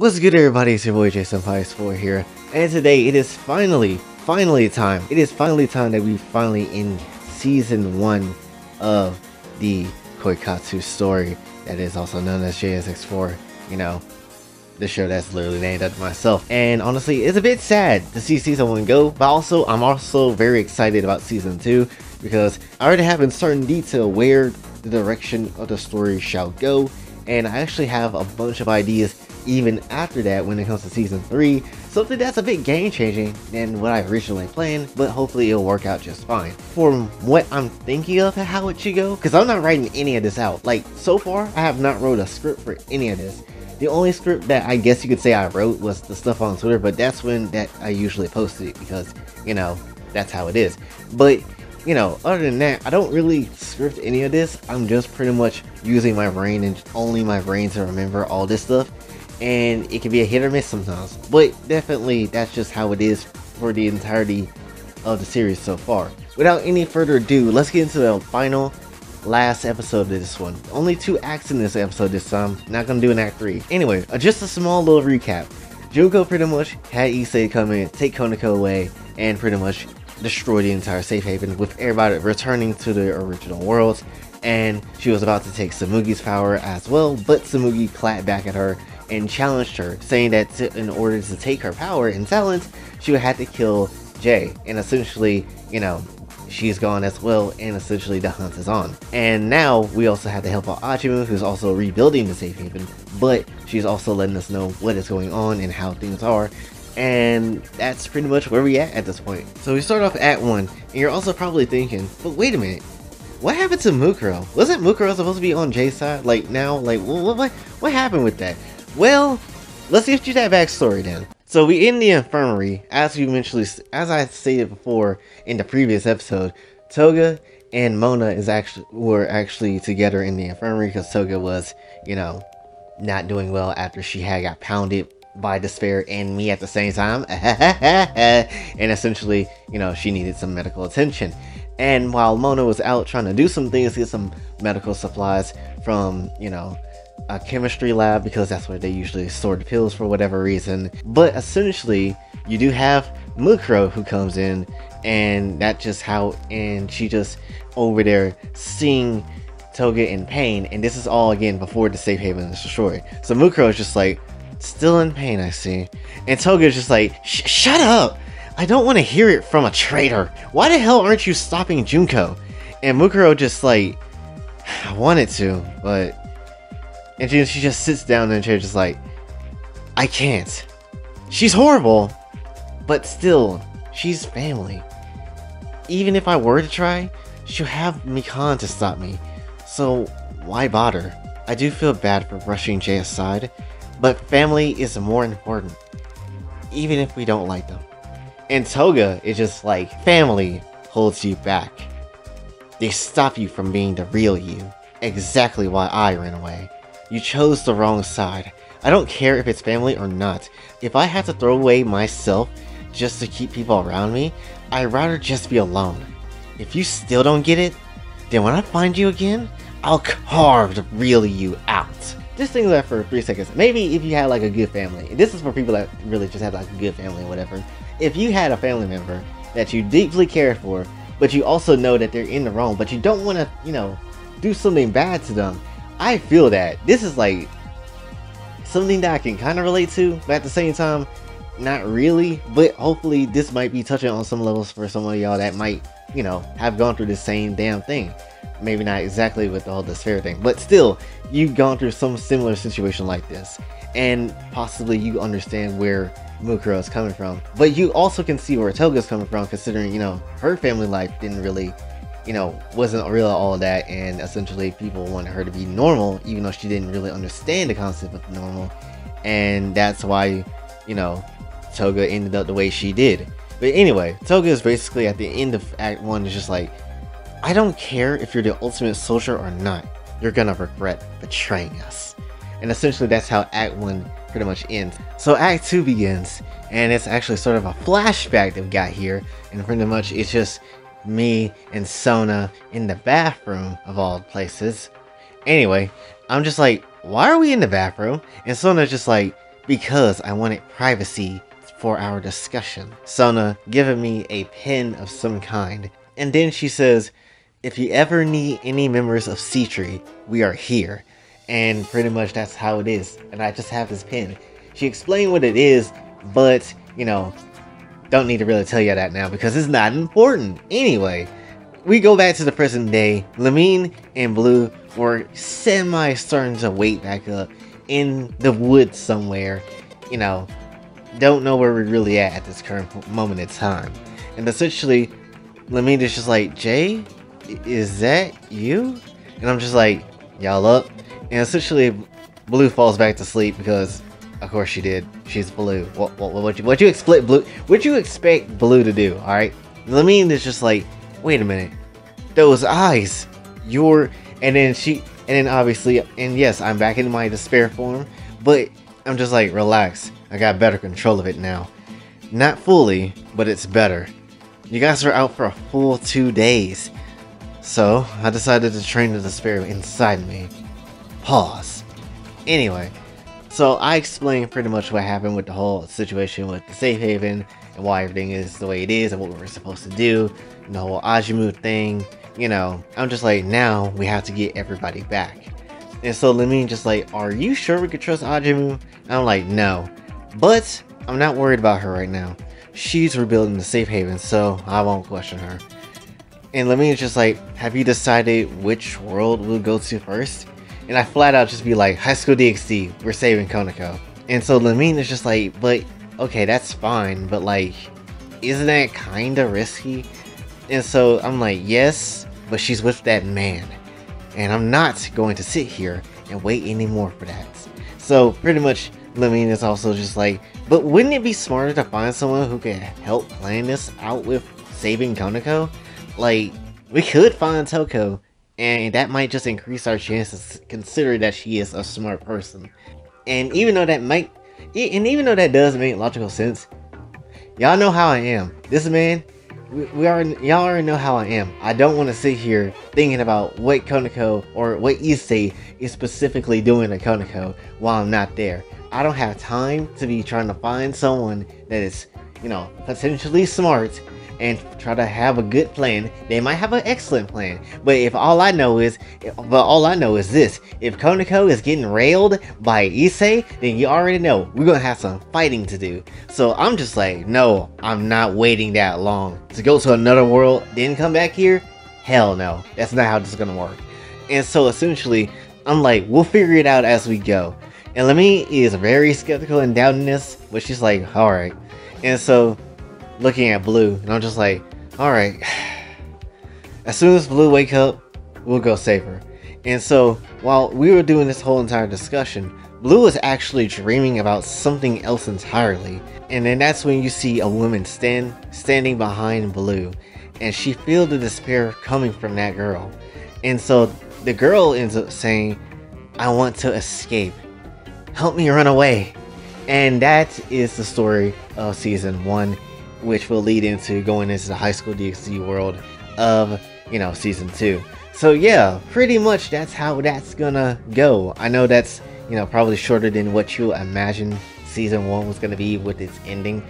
What's good, everybody? It's your boy JSX4 here, and today it is finally time. It is finally time that we finally in season 1 of the Koikatsu story that is also known as JSX4. You know, the show that's literally named after myself. And honestly, it's a bit sad to see season 1 go, but also I'm also very excited about season 2 because I already have in certain detail where the direction of the story shall go, and I actually have a bunch of ideas even after that when it comes to season 3, something that's a bit game changing than what I originally planned, but hopefully it'll work out just fine. From what I'm thinking of how it should go, because I'm not writing any of this out. Like, so far I have not wrote a script for any of this. The only script that I guess you could say I wrote was the stuff on Twitter, but that's when I usually posted it because, you know, that's how it is. But you know, other than that, I don't really script any of this. I'm just pretty much using my brain and only my brain to remember all this stuff. And it can be a hit or miss sometimes. But definitely, that's just how it is for the entirety of the series so far. Without any further ado, let's get into the last episode of this one. Only 2 acts in this episode this time. Not gonna do an act 3. Anyway, just a small little recap. Junko pretty much had Issei come in, take Konako away, and pretty much destroy the entire safe haven with everybody returning to the original worlds. And she was about to take Tsurugi's power as well, but Tsurugi clapped back at her and challenged her, saying that in order to take her power and talents, she would have to kill Jay. And essentially, you know, she's gone as well, and essentially the hunt is on. And now we also have to help out Achimu, who's also rebuilding the safe haven, but she's also letting us know what is going on and how things are. And that's pretty much where we at this point. So we start off at 1, and you're also probably thinking, but wait a minute, what happened to Mukuro? Wasn't Mukuro supposed to be on Jay's side? Like now, like what happened with that? Well, let's get you that backstory then. So we in the infirmary, as I stated before in the previous episode. Toga and Mona were actually together in the infirmary because Toga was, you know, not doing well after she had got pounded by Despair and me at the same time. And essentially, you know, she needed some medical attention. And while Mona was out trying to do some things, get some medical supplies from, you know, a chemistry lab, because that's where they usually store the pills for whatever reason. But essentially, you do have Mukuro who comes in, and that's just how, and she just over there seeing Toga in pain, and this is all again before the safe haven is destroyed. So Mukuro is just like, still in pain, I see. And Toga is just like, shut up! I don't want to hear it from a traitor. Why the hell aren't you stopping Junko? And Mukuro just like, I wanted to, but... And she just sits down in the chair just like, I can't. She's horrible, but still, she's family. Even if I were to try, she'll have Mikan to stop me. So why bother? I do feel bad for brushing Jay aside, but family is more important, even if we don't like them. And Toga is just like, family holds you back. They stop you from being the real you. Exactly why I ran away. You chose the wrong side. I don't care if it's family or not. If I have to throw away myself just to keep people around me, I'd rather just be alone. If you still don't get it, then when I find you again, I'll carve the real you out. Just think of that for 3 seconds. Maybe if you had like a good family. This is for people that really just have like a good family or whatever. If you had a family member that you deeply cared for, but you also know that they're in the wrong, but you don't want to, you know, do something bad to them. I feel that. This is like something that I can kind of relate to, but at the same time, not really. But hopefully this might be touching on some levels for some of y'all that might, you know, have gone through the same damn thing. Maybe not exactly with the whole Despair thing, but still, you've gone through some similar situation like this, and possibly you understand where Mukuro is coming from. But you also can see where Toga's coming from, considering, you know, her family life didn't really, you know, wasn't really all that, and essentially people wanted her to be normal, even though she didn't really understand the concept of normal. And that's why, you know, Toga ended up the way she did. But anyway, Toga is basically at the end of Act 1 is just like, I don't care if you're the ultimate soldier or not, you're gonna regret betraying us. And essentially that's how Act 1 pretty much ends. So Act 2 begins, and it's actually sort of a flashback that we got here, and pretty much it's just me and Sona in the bathroom of all places. Anyway, I'm just like, why are we in the bathroom? And Sona's just like, because I wanted privacy for our discussion. Sona giving me a pen of some kind. And then she says, if you ever need any members of C-Tree, we are here. And pretty much that's how it is. And I just have this pen. She explained what it is, but, you know, don't need to really tell you that now because it's not important. Anyway, we go back to the present day. Lamine and Blue were semi starting to wake back up in the woods somewhere. You know, don't know where we're really at this current moment in time. And essentially, Lamine is just like, Jay, is that you? And I'm just like, y'all up? And essentially, Blue falls back to sleep because, of course, she did. She's Blue. What you expect Blue? What you expect Blue to do? All right. Lamine is just like, wait a minute, those eyes. And then obviously, and yes, I'm back in my despair form, but I'm just like, relax. I got better control of it now. Not fully, but it's better. You guys are out for a full 2 days. So, I decided to train the despair inside me. Pause. Anyway, so I explained pretty much what happened with the whole situation with the safe haven and why everything is the way it is and what we're supposed to do and the whole Ajimu thing. You know, I'm just like, now we have to get everybody back. And so Lamine just like, are you sure we could trust Ajimu? And I'm like, no. But I'm not worried about her right now. She's rebuilding the safe haven, so I won't question her. And Lamine's just like, have you decided which world we'll go to first? And I flat out just be like, High School DxD, we're saving Konako. And so Lamine is just like, but okay, that's fine, but like, isn't that kinda risky? And so I'm like, yes, but she's with that man. And I'm not going to sit here and wait anymore for that. So pretty much Lamine is also just like, but wouldn't it be smarter to find someone who can help plan this out with saving Konako? Like, we could find Toko, and that might just increase our chances considering that she is a smart person. And even though that does make logical sense, y'all know how I am. This man, y'all already know how I am. I don't want to sit here thinking about what Konako or what Issei is specifically doing to Konako while I'm not there. I don't have time to be trying to find someone that is, you know, potentially smart and try to have a good plan. They might have an excellent plan, but all I know is this: if Konako is getting railed by Issei, then you already know we're gonna have some fighting to do. So I'm just like, no, I'm not waiting that long to go to another world, then come back here. Hell no, that's not how this is gonna work. And so essentially, I'm like, we'll figure it out as we go. And Lamine is very skeptical and doubting this, but she's like, alright. And so, looking at Blue, and I'm just like, alright. As soon as Blue wake up, we'll go save her. And so, while we were doing this whole entire discussion, Blue is actually dreaming about something else entirely. And then that's when you see a woman standing behind Blue. And she feels the despair coming from that girl. And so, the girl ends up saying, I want to escape. Help me run away. And that is the story of season 1, which will lead into going into the High School DxD world of, you know, season 2. So yeah, pretty much that's how that's gonna go. I know that's, you know, probably shorter than what you imagine season 1 was gonna be with its ending,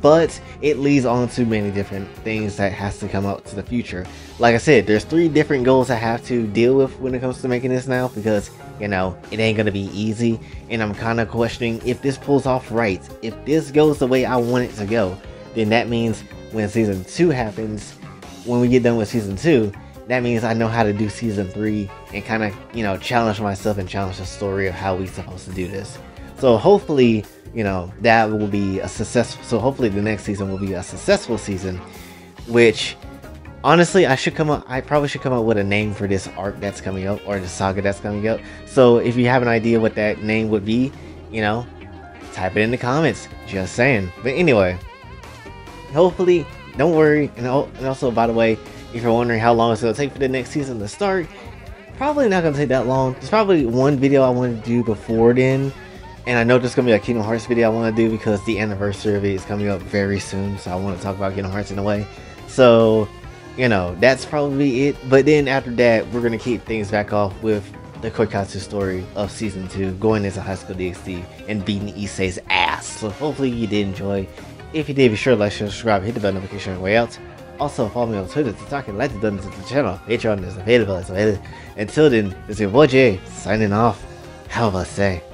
but it leads on to many different things that has to come out to the future. Like I said, there's 3 different goals I have to deal with when it comes to making this now, because, you know, it ain't gonna be easy, and I'm kind of questioning if this pulls off right. If this goes the way I want it to go, then that means when season 2 happens, when we get done with season 2, that means I know how to do season 3 and kind of, you know, challenge myself and challenge the story of how we supposed to do this. So hopefully, you know, that will be a successful, so hopefully the next season will be a successful season, which honestly I probably should come up with a name for this arc that's coming up, or the saga that's coming up. So if you have an idea what that name would be, you know, type it in the comments, just saying. But anyway, hopefully, don't worry. And also, by the way, if you're wondering how long it's going to take for the next season to start, probably not going to take that long. There's probably one video I want to do before then, and I know there's going to be a Kingdom Hearts video I want to do because the anniversary of it is coming up very soon, so I want to talk about Kingdom Hearts in a way. So, you know, that's probably it. But then after that, we're going to keep things back off with the Koikatsu story of season 2, going into High School DxD and beating Issei's ass. So hopefully you did enjoy. If you did, be sure to like, share, subscribe, hit the bell notification on your way out. Also follow me on Twitter, TikTok, and like the donuts to the channel. Patreon is available as well. Until then, it's your boy Jay signing off. Have a blessed day.